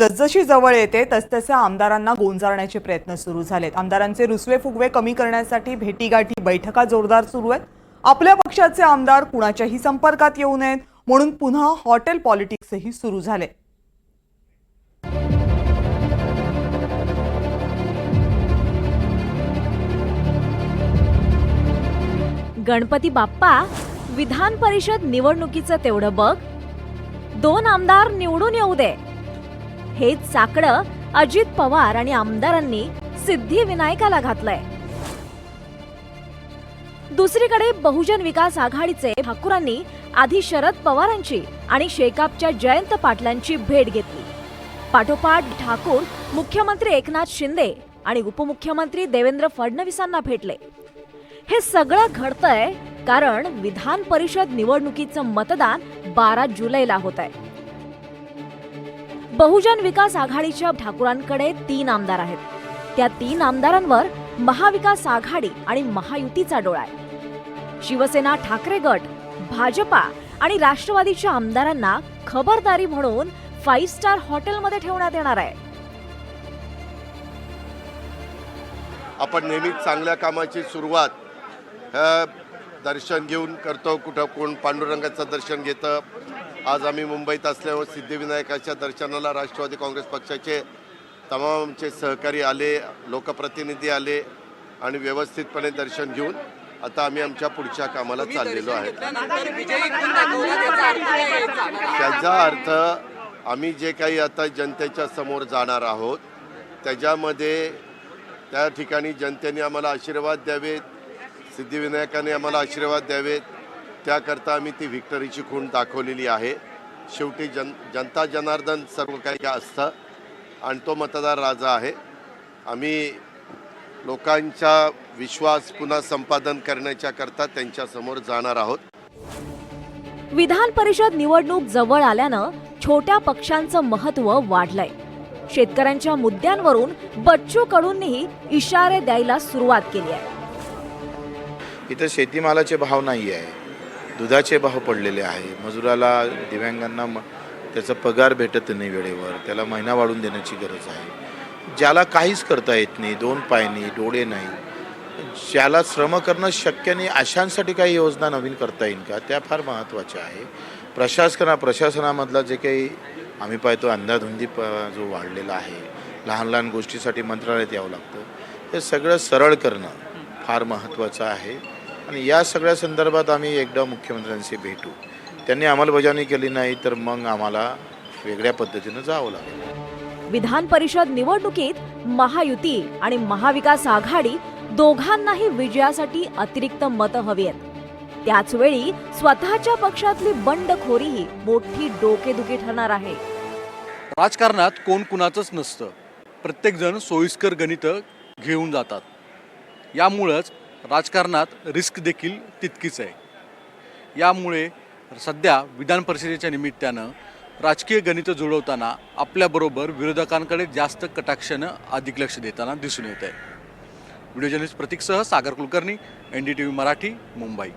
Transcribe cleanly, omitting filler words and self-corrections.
जसजशी जवळ येते तसतसे आमदारांना गोंजारण्याचे प्रयत्न सुरू झालेत। आमदारांचे रुसवे फुगवे कमी करण्यासाठी भेटीगाठी बैठका जोरदार सुरू आहेत। आपल्या पक्षाचे आमदार कुणाच्याही संपर्कात येऊ नयेत म्हणून पुन्हा हॉटेल पॉलिटिक्सही सुरू झाले। गणपती बाप्पा, विधान परिषद निवडणुकीचं तेवढं बघ, 2 आमदार निवडून येऊ दे, हेच साकडं अजित पवार आणि आमदारांनी सिद्धिविनायकाला घातलंय। दुसरीकडे बहुजन विकास आघाडीचे ठाकूरांनी आधी शरद पवारांची आणि शेकापच्या जयंत पाटलांची भेट घेतली। पाठोपाठ ठाकूर मुख्यमंत्री एकनाथ शिंदे आणि उपमुख्यमंत्री देवेंद्र फडणवीसांना भेटले। हे सगळं घडतंय कारण विधान परिषद निवडणुकीचं मतदान 12 जुलैला होत आहे। बहुजन विकास आघाडीच्या ठाकूरांकडे 3 आमदार आहेत। त्या 3 आमदारांवर महाविकास आघाडी आणि महायुतीचा डोळा आहे। शिवसेना, ठाकरे गट, भाजपा आणि राष्ट्रवादीच्या आमदारांना खबरदारी म्हणून 5 स्टार हॉटेलमध्ये ठेवण्यात येणार आहे। आपण नेहमीच चांगल्या कामाची सुरुवात दर्शन घेऊन करतो। कुठं कोण पांडुरंगाचं दर्शन घेतं। आज आम्ही मुंबईत असल्यावर सिद्धिविनायकाच्या दर्शनाला राष्ट्रवादी काँग्रेस पक्षाचे तमाम आमचे सहकारी आले, लोकप्रतिनिधी आले आणि व्यवस्थितपणे दर्शन घेऊन आता आम्ही आमच्या पुढच्या कामाला चाललेलो आहे। त्याचा अर्थ आम्ही जे काही आता जनतेच्या समोर जाणार आहोत त्याच्यामध्ये त्या ठिकाणी जनतेने आम्हाला आशीर्वाद द्यावेत, सिद्धिविनायकाने आम्हाला आशीर्वाद द्यावेत, त्याकरता आम्ही ती व्हिक्टरीची खूण दाखवलेली आहे। शेवटी जनता जनार्दन सर्व काही असतं आणि तो मतदार राजा आहे। आम्ही लोकांचा विश्वास पुन्हा संपादन करण्याच्या करता त्यांच्या समोर जाणार आहोत। विधान परिषद निवडणूक जवळ आल्यानं छोट्या पक्षांचं महत्त्व वाढलंय। शेतकऱ्यांच्या मुद्द्यांवरून बच्चू कडूंनीही इशारे द्यायला सुरुवात केली आहे। इथं शेतीमालाचे भाव नाही आहे, दुधाचे भाव पडलेले आहे, मजुराला, दिव्यांगांना त्याचा पगार भेटत नाही वेळेवर, त्याला महिना वाढवून देण्याची गरज आहे। ज्याला काहीच करता येत नाही, 2 पाय नाही, डोळे नाही, ज्याला श्रम करणं शक्य नाही, अशांसाठी काही योजना नवीन करता येईल का, त्या फार महत्त्वाच्या आहे। प्रशासनामधला जे काही आम्ही पाहतो अंधाधुंदी जो वाढलेला आहे, लहान लहान गोष्टीसाठी मंत्रालयात यावं लागतं, हे सगळं सरळ करणं फार महत्त्वाचं आहे। आणि या सगळ्या संदर्भात आम्ही एकदा मुख्यमंत्र्यांशी भेटू, त्यांनी अंमलबजावणी केली नाही तर मग आम्हाला वेगळ्या पद्धतीनं जावं लागेल। विधान परिषद निवडणुकीत महायुती आणि महाविकास आघाडी दोघांनाही विजयासाठी अतिरिक्त मतं हवी आहेत। त्याचवेळी स्वतःच्या पक्षातली बंडखोरीही मोठी डोकेदुखी ठरणार आहे। राजकारणात कोण कुणाचंच नसतं, प्रत्येकजण सोयीस्कर गणितं घेऊन जातात। यामुळंच राजकारणात रिस्क देखील तितकीच आहे। यामुळे सध्या विधान परिषदेच्या निमित्तानं राजकीय गणितं जुळवताना आपल्याबरोबर विरोधकांकडे जास्त कटाक्षानं अधिक लक्ष देताना दिसून येत आहे। व्हिडिओ जर्नलिस्ट प्रतीकसह सागर कुलकर्णी, NDTV मराठी, मुंबई।